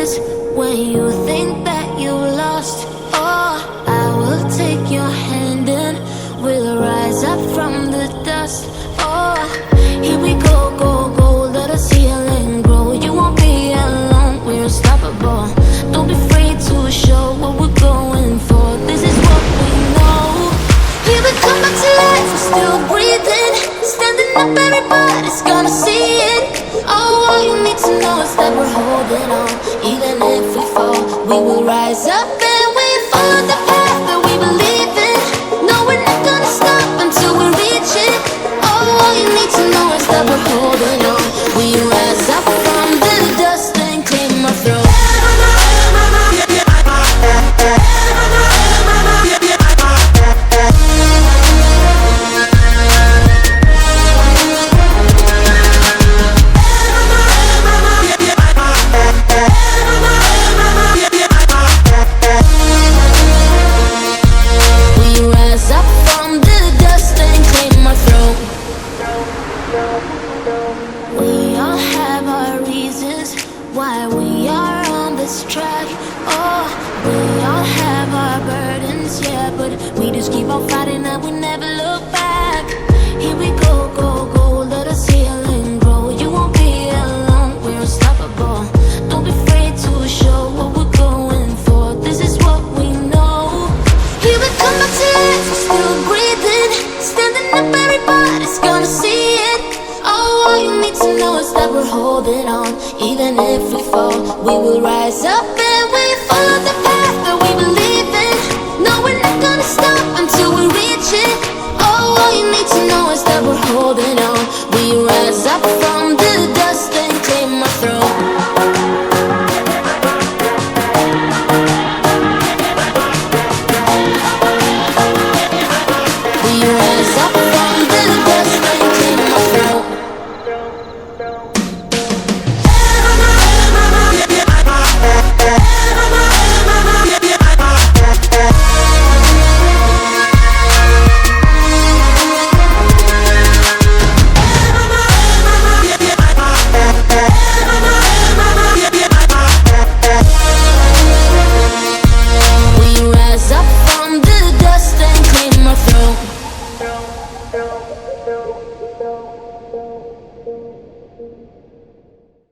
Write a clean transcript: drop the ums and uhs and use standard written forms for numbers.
is when you think that you lost. Oh, I will take your hand and we'll rise up from the dust. Oh, here we go, go, go, let us heal and grow. You won't be alone, we're unstoppable. Don't be afraid to show what we're going for. This is what we know. Here we come back to life, we're still breathing. Standing up, everybody's gonna see it. Oh, all you need to know is that we're holding on. Even if we fall, we will rise up and we follow the path that we believe in. No, we're not gonna stop until we reach it. Oh, all you need to know is that we're holding on. We rise up from the dust and clean our throat. We all have our reasons why we are on this track. Oh, we all have our burdens, yeah, but we just keep on fighting and we never look back. Here we go, go, go, let us heal and grow. You won't be alone, we're unstoppable. Don't be afraid to show what we're going for. This is what we know. Here we come back to life, we're still breathing. Standing up, everybody's gonna see it. Oh, all you need to know is that we're holding on. Even if we fall, we will rise up and we follow the path that we believe in. No, we're not gonna stop until we reach it. Oh, all you need to know is that we're holding on. We rise up from